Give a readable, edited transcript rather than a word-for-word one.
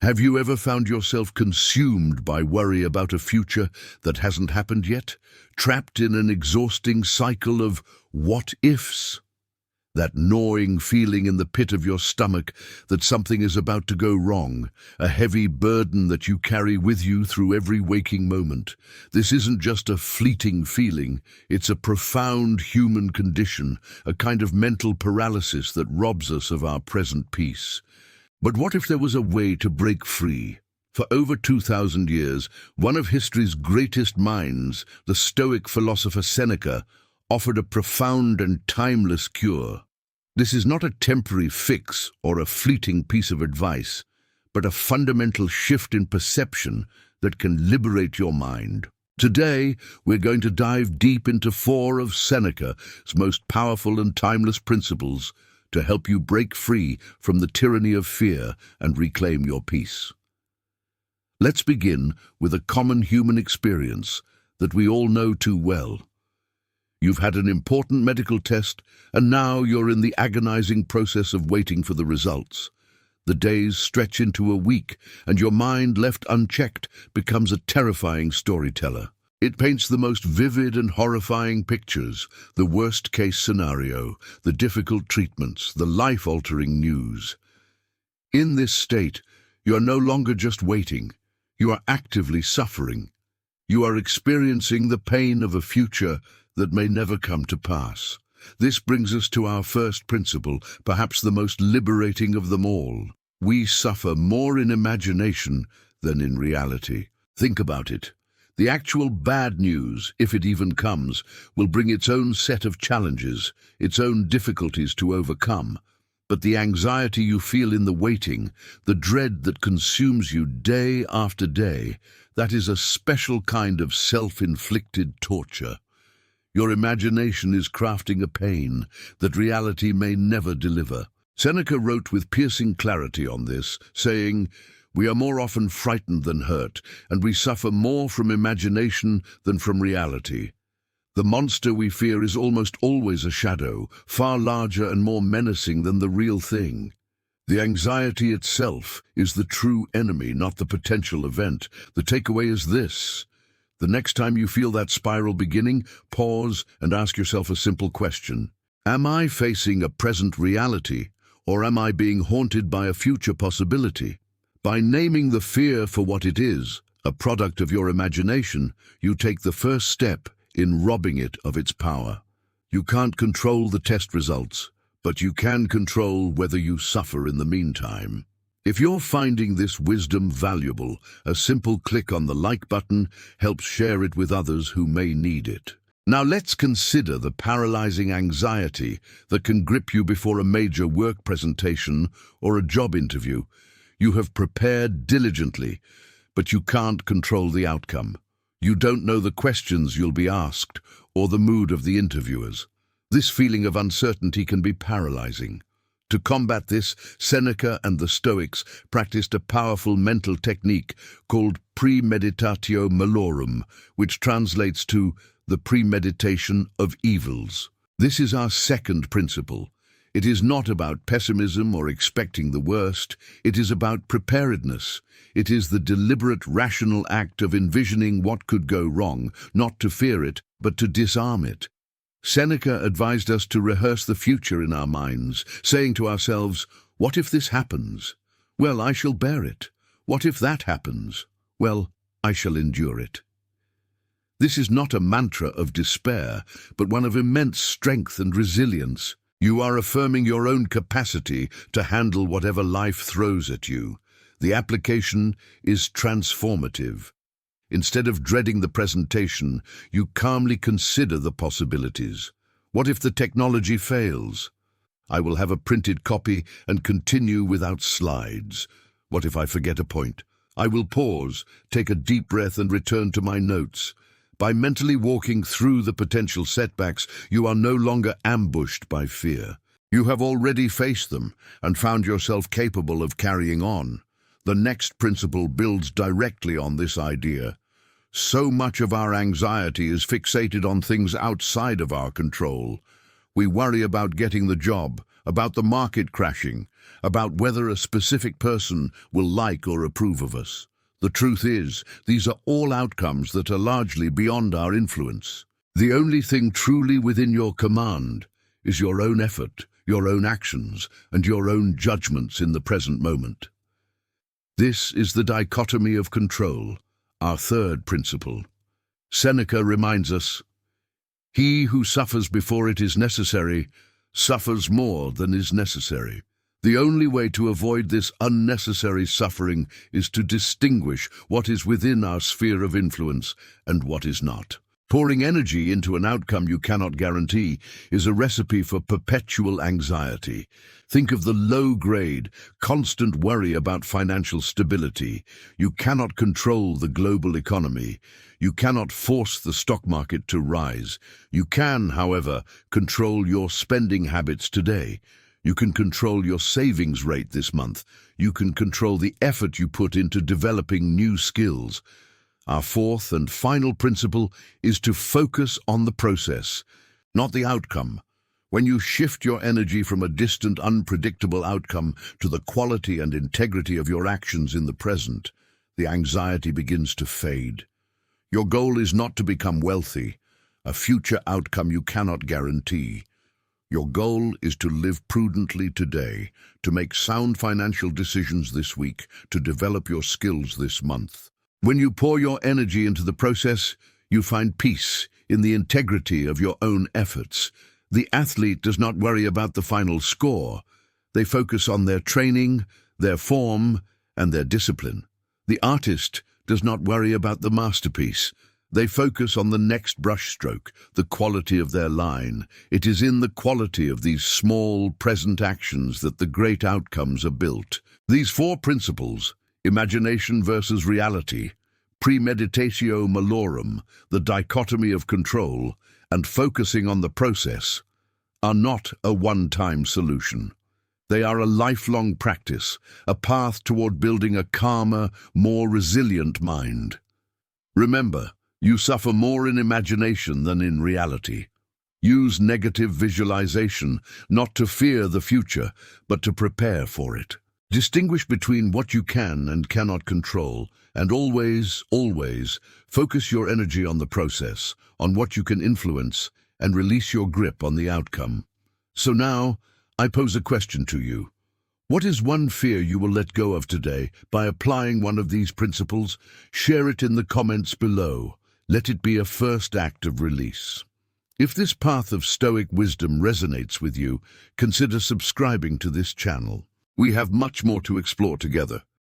Have you ever found yourself consumed by worry about a future that hasn't happened yet? Trapped in an exhausting cycle of what-ifs? That gnawing feeling in the pit of your stomach that something is about to go wrong, a heavy burden that you carry with you through every waking moment. This isn't just a fleeting feeling, it's a profound human condition, a kind of mental paralysis that robs us of our present peace. But what if there was a way to break free? For over 2,000 years, one of history's greatest minds, the Stoic philosopher Seneca, offered a profound and timeless cure. This is not a temporary fix or a fleeting piece of advice, but a fundamental shift in perception that can liberate your mind. Today, we're going to dive deep into 4 of Seneca's most powerful and timeless principles to help you break free from the tyranny of fear and reclaim your peace. Let's begin with a common human experience that we all know too well. You've had an important medical test, and now you're in the agonizing process of waiting for the results. The days stretch into a week, and your mind, left unchecked, becomes a terrifying storyteller. It paints the most vivid and horrifying pictures, the worst-case scenario, the difficult treatments, the life-altering news. In this state, you are no longer just waiting. You are actively suffering. You are experiencing the pain of a future that may never come to pass. This brings us to our first principle, perhaps the most liberating of them all. We suffer more in imagination than in reality. Think about it. The actual bad news, if it even comes, will bring its own set of challenges, its own difficulties to overcome. But the anxiety you feel in the waiting, the dread that consumes you day after day, that is a special kind of self-inflicted torture. Your imagination is crafting a pain that reality may never deliver. Seneca wrote with piercing clarity on this, saying, "We are more often frightened than hurt, and we suffer more from imagination than from reality. The monster we fear is almost always a shadow, far larger and more menacing than the real thing. The anxiety itself is the true enemy, not the potential event. The takeaway is this. The next time you feel that spiral beginning, pause and ask yourself a simple question. Am I facing a present reality, or am I being haunted by a future possibility? By naming the fear for what it is, a product of your imagination, you take the first step in robbing it of its power. You can't control the test results, but you can control whether you suffer in the meantime. If you're finding this wisdom valuable, a simple click on the like button helps share it with others who may need it. Now let's consider the paralyzing anxiety that can grip you before a major work presentation or a job interview. You have prepared diligently, but you can't control the outcome. You don't know the questions you'll be asked or the mood of the interviewers. This feeling of uncertainty can be paralyzing. To combat this, Seneca and the Stoics practiced a powerful mental technique called Premeditatio Malorum, which translates to the premeditation of evils. This is our second principle. It is not about pessimism or expecting the worst. It is about preparedness. It is the deliberate, rational act of envisioning what could go wrong, not to fear it, but to disarm it. Seneca advised us to rehearse the future in our minds, saying to ourselves, what if this happens? Well, I shall bear it. What if that happens? Well, I shall endure it. This is not a mantra of despair, but one of immense strength and resilience. You are affirming your own capacity to handle whatever life throws at you. The application is transformative. Instead of dreading the presentation, you calmly consider the possibilities. What if the technology fails? I will have a printed copy and continue without slides. What if I forget a point? I will pause, take a deep breath and return to my notes. By mentally walking through the potential setbacks, you are no longer ambushed by fear. You have already faced them and found yourself capable of carrying on. The next principle builds directly on this idea. So much of our anxiety is fixated on things outside of our control. We worry about getting the job, about the market crashing, about whether a specific person will like or approve of us. The truth is, these are all outcomes that are largely beyond our influence. The only thing truly within your command is your own effort, your own actions, and your own judgments in the present moment. This is the dichotomy of control, our third principle. Seneca reminds us, "He who suffers before it is necessary suffers more than is necessary." The only way to avoid this unnecessary suffering is to distinguish what is within our sphere of influence and what is not. Pouring energy into an outcome you cannot guarantee is a recipe for perpetual anxiety. Think of the low-grade, constant worry about financial stability. You cannot control the global economy. You cannot force the stock market to rise. You can, however, control your spending habits today. You can control your savings rate this month. You can control the effort you put into developing new skills. Our fourth and final principle is to focus on the process, not the outcome. When you shift your energy from a distant, unpredictable outcome to the quality and integrity of your actions in the present, the anxiety begins to fade. Your goal is not to become wealthy, a future outcome you cannot guarantee. Your goal is to live prudently today, to make sound financial decisions this week, to develop your skills this month. When you pour your energy into the process, you find peace in the integrity of your own efforts. The athlete does not worry about the final score. They focus on their training, their form, and their discipline. The artist does not worry about the masterpiece. They focus on the next brushstroke, the quality of their line. It is in the quality of these small, present actions that the great outcomes are built. These four principles, imagination versus reality, premeditatio malorum, the dichotomy of control, and focusing on the process, are not a one-time solution. They are a lifelong practice, a path toward building a calmer, more resilient mind. Remember, you suffer more in imagination than in reality. Use negative visualization, not to fear the future, but to prepare for it. Distinguish between what you can and cannot control, and always, always, focus your energy on the process, on what you can influence, and release your grip on the outcome. So now, I pose a question to you. What is one fear you will let go of today by applying one of these principles? Share it in the comments below. Let it be a first act of release. If this path of Stoic wisdom resonates with you, consider subscribing to this channel. We have much more to explore together.